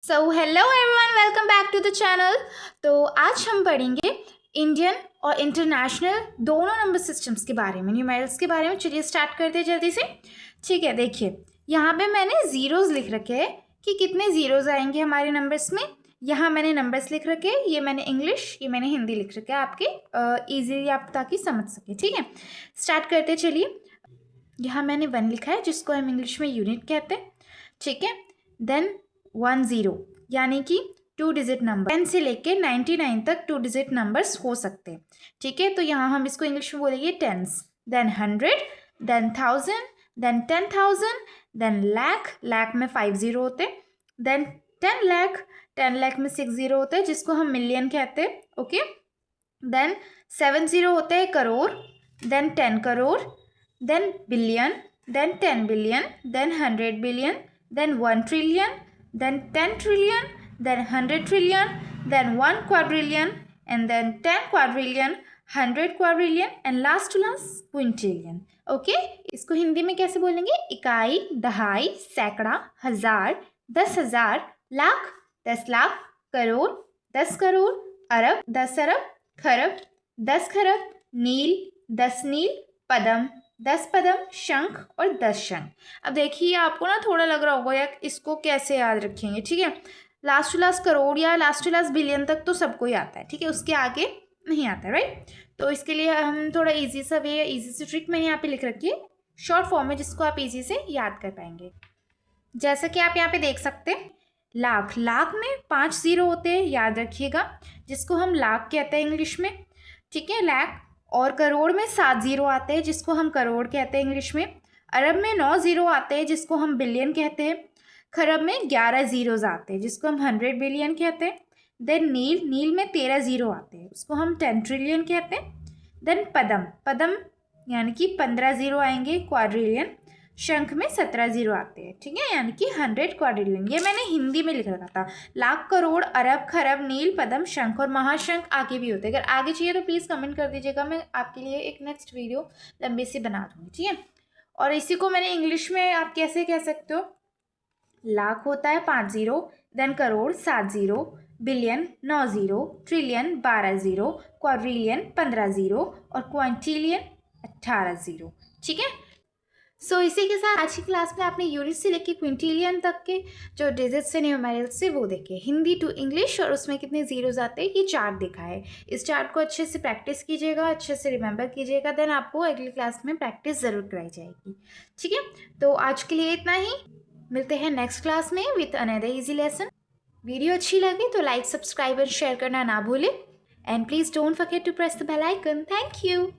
So hello everyone, welcome back to the channel. तो आज हम पढ़ेंगे इंडियन और इंटरनेशनल दोनों नंबर सिस्टम्स के बारे में, न्यूमेरिकल्स के बारे में। चलिए स्टार्ट करते हैं जल्दी से। ठीक है, देखिए यहाँ पे मैंने ज़ीरोज़ लिख रखे हैं कि कितने ज़ीरोज़ आएंगे हमारे नंबर्स में। यहाँ मैंने नंबर्स लिख रखे हैं, ये मैंने इंग्लिश, ये मैंने हिंदी लिख रखे हैं आपके ईजिली आप ताकि समझ सके। ठीक है, स्टार्ट करते चलिए। यहाँ मैंने 1 लिखा है जिसको हम इंग्लिश में यूनिट कहते हैं। ठीक है, देन 10 यानी कि 2 डिजिट नंबर। 10 से लेके 99 तक 2 डिजिट नंबर्स हो सकते हैं। ठीक है, तो यहाँ हम इसको इंग्लिश में बोलेंगे tens, then 100, then 1000, then 10,000, then lakh, lakh में 5 जीरो होते हैं, देन 10 लाख, 10 लाख में 6 जीरो होते हैं जिसको हम मिलियन कहते हैं। ओके, देन 7 जीरो होते हैं crore, then 10 crore, then billion, then 10 billion, then 100 billion, then 1 trillion, then 10 trillion, then 100 trillion, then 1 quadrillion, and then 10 quadrillion, 100 quadrillion, and last to last quintillion. Okay, इसको हिंदी में कैसे बोलेंगे? इकाई, दहाई, सैकड़ा, हजार, 10,000, लाख, 10 लाख, करोड़, 10 करोड़, अरब, 10 अरब, खरब, 10 खरब, नील, 10 नील, पदम, 10 पदम, शंख और 10 शंख। अब देखिए आपको ना थोड़ा लग रहा होगा यार इसको कैसे याद रखेंगे। ठीक है, लास्ट टू लास्ट करोड़ या लास्ट टू लास्ट बिलियन तक तो सबको ही आता है। ठीक है, उसके आगे नहीं आता है, राइट। तो इसके लिए हम थोड़ा इजी सा वे, इजी सी ट्रिक मैंने यहाँ पे लिख रखी है शॉर्ट फॉर्म में, जिसको आप इजी से याद कर पाएंगे। जैसा कि आप यहाँ पे देख सकते हैं, लाख, लाख में 5 जीरो होते हैं, याद रखिएगा, जिसको हम लाख कहते हैं इंग्लिश में। ठीक है, लाख। और करोड़ में 7 जीरो आते हैं जिसको हम करोड़ कहते हैं इंग्लिश में। अरब में 9 जीरो आते हैं जिसको हम बिलियन कहते हैं। खरब में 11 जीरोज आते हैं जिसको हम 100 बिलियन कहते हैं। देन नील, नील में 13 जीरो आते हैं उसको हम 10 ट्रिलियन कहते हैं। देन पदम, पदम यानी कि 15 जीरो आएंगे, क्वाड्रिलियन। शंख में 17 जीरो आते हैं। ठीक है, यानी कि 100 क्वाड्रिलियन। ये मैंने हिंदी में लिख रखा था। लाख, करोड़, अरब, खरब, नील, पदम, शंख और महाशंख आगे भी होते हैं। अगर आगे चाहिए तो प्लीज़ कमेंट कर दीजिएगा, मैं आपके लिए एक नेक्स्ट वीडियो लंबी सी बना दूँगी। ठीक है, और इसी को मैंने इंग्लिश में आप कैसे कह सकते हो? लाख होता है 5 zero, then crore 7 zero, billion 9 zero, trillion 12 zero, quadrillion 15 zero और क्वांटिलियन 18 जीरो। ठीक है, सो इसी के साथ आज की क्लास में आपने यूनिट से लेके क्विंटिलियन तक के जो डिजिट्स से न्यूमेरिकल्स से वो देखे, हिंदी टू इंग्लिश, और उसमें कितने जीरोज आते हैं ये चार्ट दिखा है। इस चार्ट को अच्छे से प्रैक्टिस कीजिएगा, अच्छे से रिमेंबर कीजिएगा, देन आपको अगली क्लास में प्रैक्टिस ज़रूर कराई जाएगी। ठीक है, तो आज के लिए इतना ही, मिलते हैं नेक्स्ट क्लास में with another easy lesson. Video अच्छी लगे तो लाइक, सब्सक्राइब और शेयर करना ना भूलें, and please don't forget to press the bell icon. Thank you.